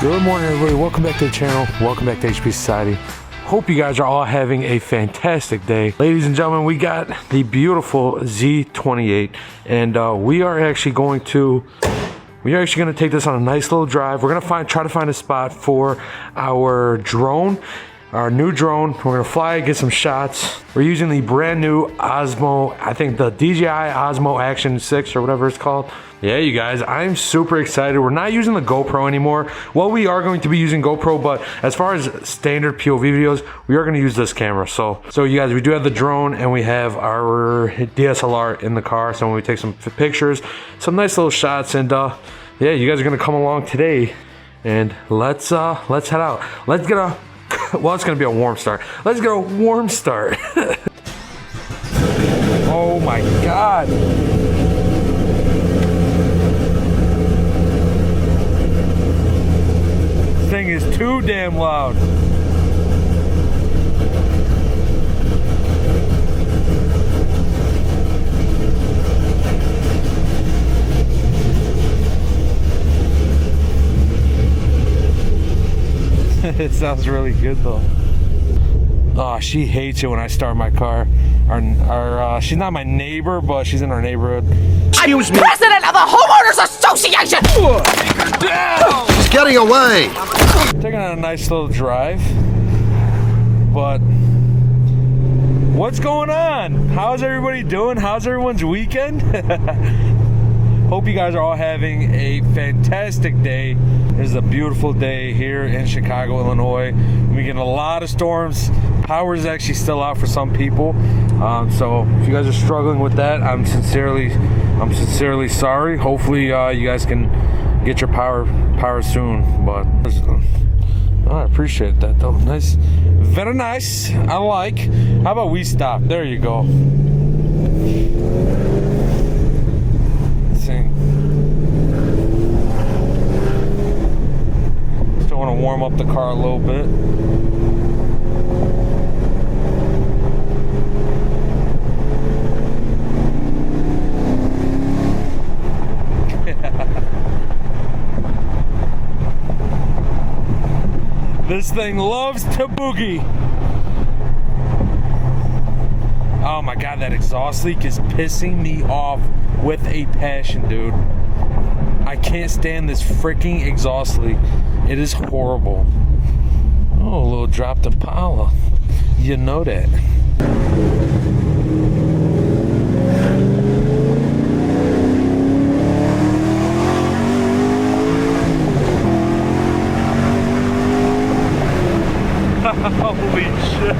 Good morning, everybody. Welcome back to the channel. Welcome back to HP Society. Hope you guys are all having a fantastic day. Ladies and gentlemen, we got the beautiful Z28, and we are actually going to take this on a nice little drive. We're gonna try to find a spot for our drone, our new drone. We're gonna fly, get some shots. We're using the brand new Osmo, I think the DJI Osmo Action 6 or whatever it's called. Yeah, you guys, I'm super excited. We're not using the GoPro anymore. Well, we are going to be using GoPro, but as far as standard POV videos, we are gonna use this camera. So you guys, we do have the drone and we have our DSLR in the car. So when we take some pictures, some nice little shots, and yeah, you guys are gonna come along today, and let's head out. Let's get a, well, it's gonna be a warm start. Let's get a warm start. Oh my God. This thing is too damn loud. It sounds really good though. Oh, she hates it when I start my car. She's not my neighbor, but she's in our neighborhood. Excuse me. President of the Homeowners Association! He's getting away! Taking on a nice little drive. But what's going on? How's everybody doing? How's everyone's weekend? Hope you guys are all having a fantastic day. This is a beautiful day here in Chicago, Illinois. We get a lot of storms. Power is actually still out for some people. So if you guys are struggling with that, I'm sincerely sorry. Hopefully you guys can get your power soon. But I appreciate that though. Nice, very nice. I like. How about we stop? There you go. Still want to warm up the car a little bit. This thing loves to boogie. Oh my God, that exhaust leak is pissing me off with a passion, dude. I can't stand this freaking exhaust leak. It is horrible. Oh, a little dropped Impala. You know that. Holy shit.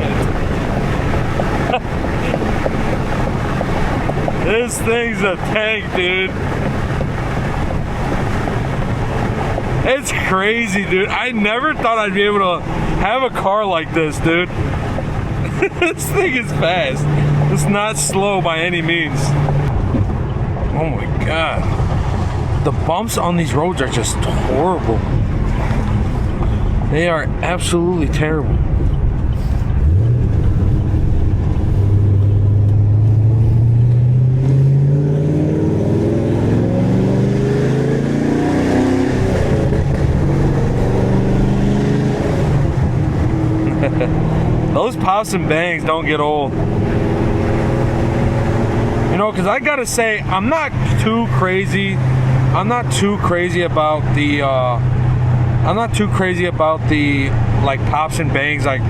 This thing's a tank, dude. It's crazy, dude. I never thought I'd be able to have a car like this, dude. This thing is fast. It's not slow by any means. Oh my God. The bumps on these roads are just horrible. They are absolutely terrible. Those pops and bangs don't get old. You know, because I gotta say, I'm not too crazy about the like pops and bangs, like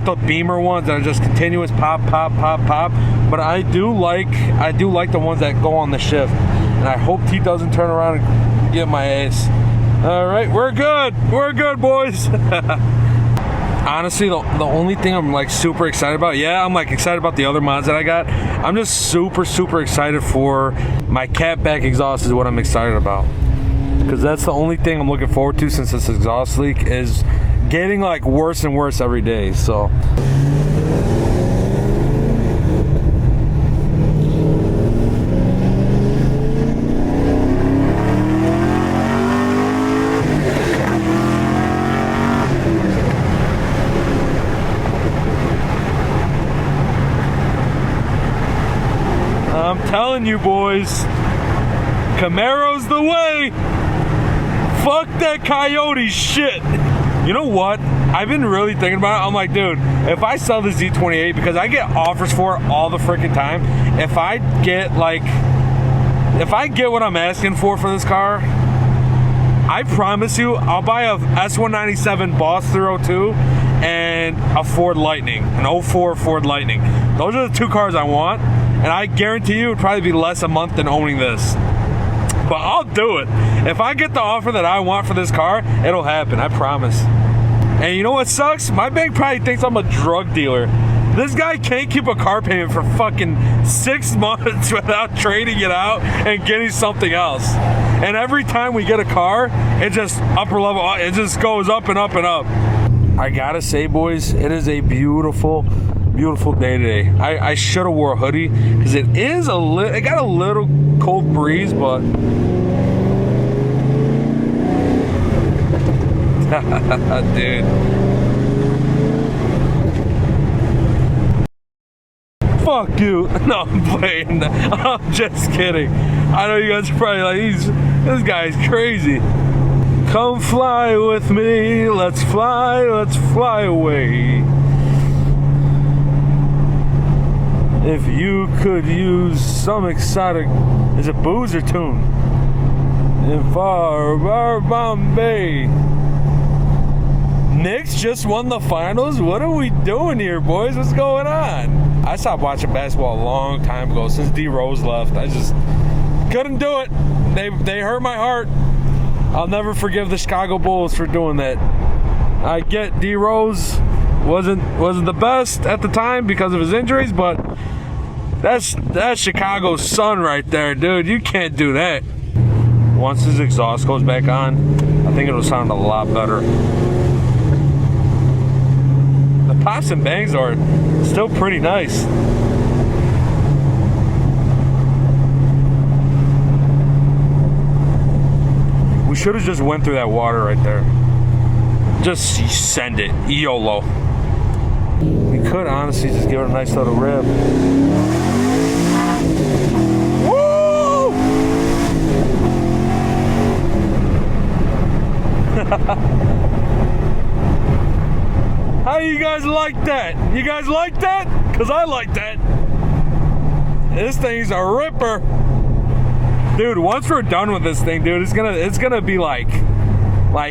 the Beamer ones that are just continuous pop, pop, pop, pop. But I do like the ones that go on the shift. And I hope he doesn't turn around and get my ass. All right, we're good, boys. Honestly, the only thing I'm like super excited about, yeah, I'm like excited about the other mods that I got. I'm just super excited for my catback exhaust is what I'm excited about. Because that's the only thing I'm looking forward to, since this exhaust leak is getting like worse and worse every day, so. I'm telling you boys, Camaro's the way. Fuck that coyote shit. You know what? I've been really thinking about it. I'm like, dude, if I sell the Z28, because I get offers for it all the freaking time, if I get what I'm asking for this car, I promise you, I'll buy a S197 Boss 302 and a Ford Lightning, an 04 Ford Lightning. Those are the two cars I want, and I guarantee you it would probably be less a month than owning this. But I'll do it. If I get the offer that I want for this car, it'll happen, I promise. And you know what sucks? My bank probably thinks I'm a drug dealer. This guy can't keep a car payment for fucking 6 months without trading it out and getting something else. And every time we get a car, it just upper level, it just goes up and up and up. I gotta say, boys, it is a beautiful, beautiful day today. I should have wore a hoodie because it got a little cold breeze, but dude. Fuck you. No, I'm playing. I'm just kidding. I know you guys are probably like, this guy's crazy. Come fly with me. Let's fly away. If you could use some exotic, is it booze or tune? In far Bombay. Knicks just won the finals? What are we doing here, boys? What's going on? I stopped watching basketball a long time ago, since D Rose left. I just couldn't do it. They hurt my heart. I'll never forgive the Chicago Bulls for doing that. I get D Rose wasn't the best at the time because of his injuries, but that's Chicago's son right there, dude. You can't do that. Once his exhaust goes back on, I think it'll sound a lot better. The pops and bangs are still pretty nice. We should have just went through that water right there. Just send it, YOLO. We could honestly just give it a nice little rip. Woo! How you guys like that? You guys like that? Cause I like that. This thing's a ripper. Dude, once we're done with this thing, dude, it's gonna be like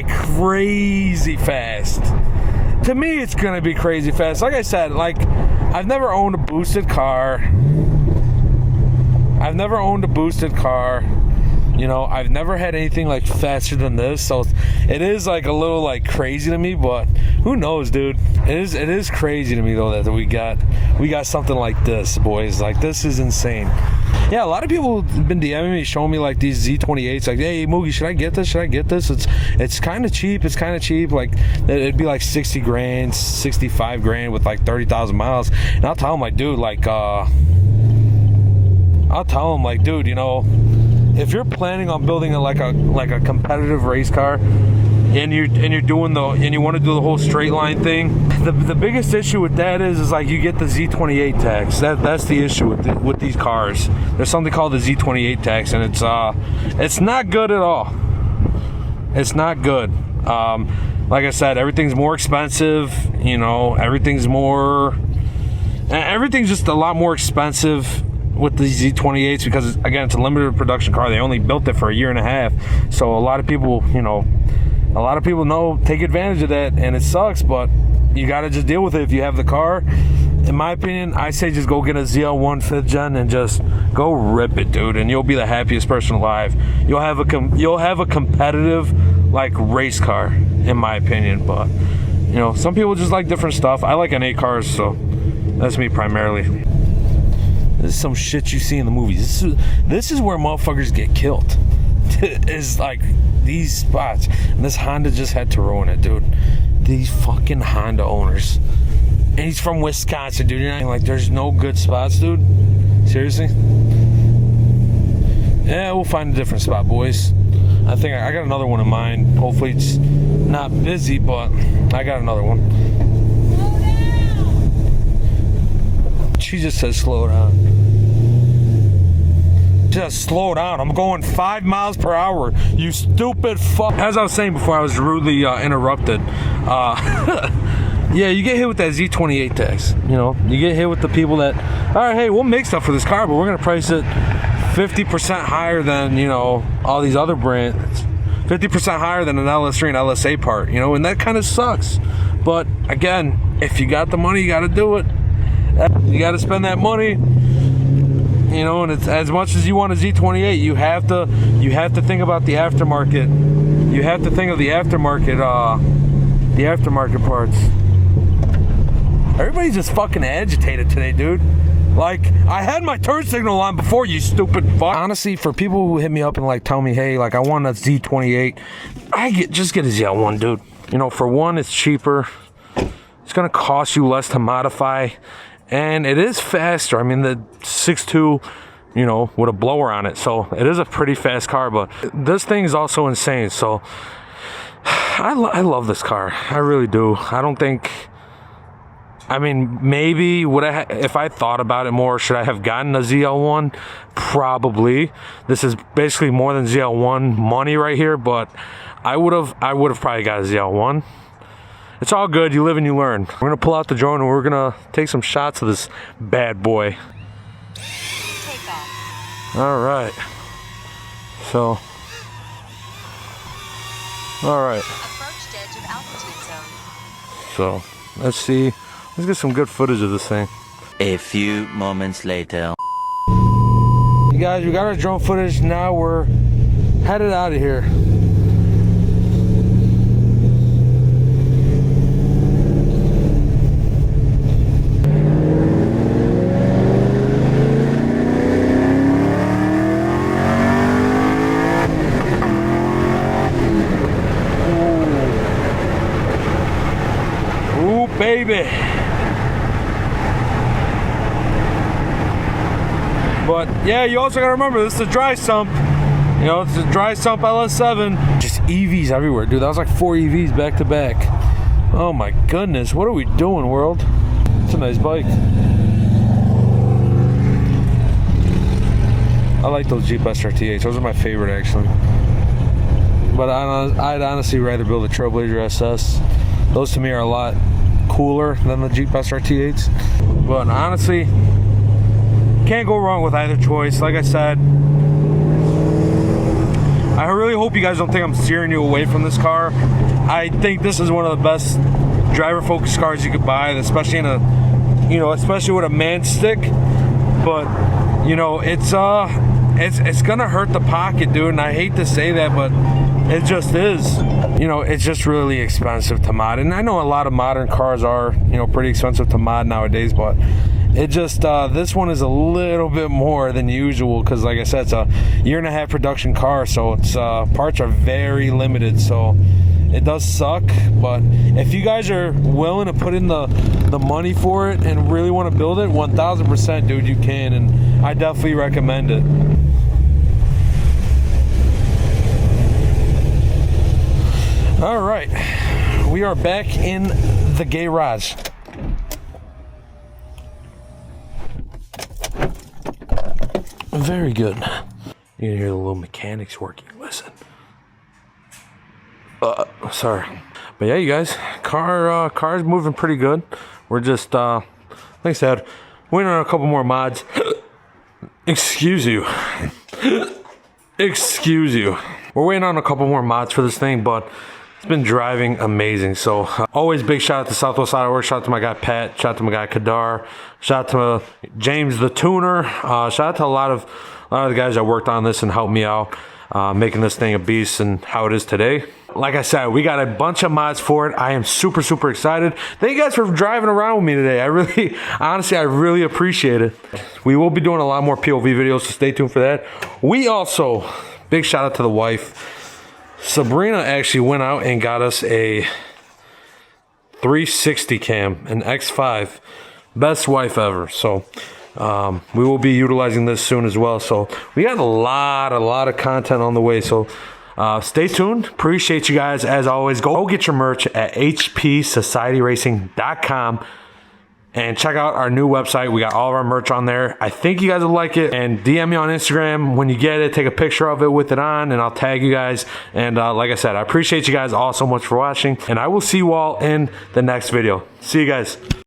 crazy fast. To me, it's gonna be crazy fast. Like I said, like, I've never owned a boosted car. You know, I've never had anything like faster than this, so it is like a little like crazy to me, but who knows, dude? It is crazy to me though that we got something like this, boys. Like, this is insane. Yeah, a lot of people have been DMing me, showing me like these Z28s, like, hey Moogie, should I get this? It's kind of cheap. Like, it'd be like 60 grand, 65 grand with like 30,000 miles. And I'll tell them like, dude, you know, if you're planning on building a competitive race car, and you want to do the whole straight line thing, the biggest issue with that is like you get the Z28 tax. That's the issue with these cars. There's something called the Z28 tax, and it's not good at all. It's not good. Like I said, everything's more expensive. You know, everything's just a lot more expensive with the Z28s because, again, it's a limited production car. They only built it for a year and a half, so a lot of people take advantage of that, and it sucks, but you gotta just deal with it if you have the car. In my opinion, I say just go get a ZL1 5th gen and just go rip it, dude, and you'll be the happiest person alive. You'll have a competitive like race car, in my opinion. But you know, some people just like different stuff. I like N8 cars, so that's me primarily. This is some shit you see in the movies. This is where motherfuckers get killed. Is like these spots. And this Honda just had to ruin it, dude. These fucking Honda owners. And he's from Wisconsin, dude. You're not like, there's no good spots, dude. Seriously? Yeah, we'll find a different spot, boys. I think I got another one in mind. Hopefully it's not busy, but I got another one. Slow down. She just says slow down. just slow down. I'm going 5 miles per hour. You stupid fuck. As I was saying before, I was rudely interrupted. Yeah, you get hit with that Z28 tax. You know, you get hit with the people that, all right, hey, we'll make stuff for this car, but we're gonna price it 50% higher than, you know, all these other brands. 50% higher than an LS3 and LSA part, you know, and that kind of sucks. But again, if you got the money, you got to do it. You got to spend that money, you know. And it's as much as you want a Z28, you have to think about the aftermarket. You have to think of the aftermarket parts. Everybody's just fucking agitated today, dude. Like, I had my turn signal on before, you stupid fuck. Honestly, for people who hit me up and like tell me, hey, like I want a Z28, just get a ZL1, dude. You know, for one, it's cheaper. It's gonna cost you less to modify, and it is faster. I mean, the 6.2, you know, with a blower on it, so it is a pretty fast car. But this thing is also insane. So I love this car. I really do. I don't think. I mean, maybe would I if I thought about it more, should I have gotten a ZL1? Probably. This is basically more than ZL1 money right here, but I would have probably got a ZL1. It's all good. You live and you learn. We're gonna pull out the drone and we're gonna take some shots of this bad boy. Take off. All right. So. All right. Approached edge of altitude zone. So let's see. Let's get some good footage of this thing. A few moments later. You guys, we got our drone footage. Now we're headed out of here. Ooh, baby. But yeah, you also gotta remember, this is a dry sump. You know, it's a dry sump LS7. Just EVs everywhere, dude. That was like 4 EVs back to back. Oh my goodness, what are we doing, world? It's a nice bike. I like those Jeep SRT8s. Those are my favorite, actually. But I'd honestly rather build a Trailblazer SS. Those to me are a lot cooler than the Jeep SRT8s. But honestly, can't go wrong with either choice. Like I said, I really hope you guys don't think I'm steering you away from this car. I think this is one of the best driver-focused cars you could buy, especially in a, you know, especially with a man stick. But you know, it's gonna hurt the pocket, dude. And I hate to say that, but it just is. You know, it's just really expensive to mod. And I know a lot of modern cars are, you know, pretty expensive to mod nowadays, but it just, this one is a little bit more than usual because, like I said, it's a 1.5-year production car, so its parts are very limited. So it does suck, but if you guys are willing to put in the money for it and really want to build it, 1000%, dude, you can, and I definitely recommend it. All right, we are back in the garage. Very good. You can hear the little mechanics working. Listen. Sorry. But yeah, you guys, car's moving pretty good. We're just, like I said, waiting on a couple more mods. Excuse you. Excuse you. We're waiting on a couple more mods for this thing, but it's been driving amazing. So always big shout out to Southwest Auto Works. Shout out to my guy Pat. Shout out to my guy Kadar. Shout out to James the tuner. Shout out to a lot of the guys that worked on this and helped me out making this thing a beast and how it is today. Like I said, we got a bunch of mods for it. I am super, super excited. Thank you guys for driving around with me today. Honestly, I really appreciate it. We will be doing a lot more POV videos, so stay tuned for that. We also, big shout out to the wife. Sabrina actually went out and got us a 360 cam, an X5. Best wife ever. So we will be utilizing this soon as well. So we got a lot of content on the way. So stay tuned. Appreciate you guys as always. Go get your merch at hpsocietyRacing.com. And check out our new website. We got all of our merch on there. I think you guys will like it. And DM me on Instagram when you get it. Take a picture of it with it on, and I'll tag you guys. And like I said, I appreciate you guys all so much for watching. And I will see you all in the next video. See you guys.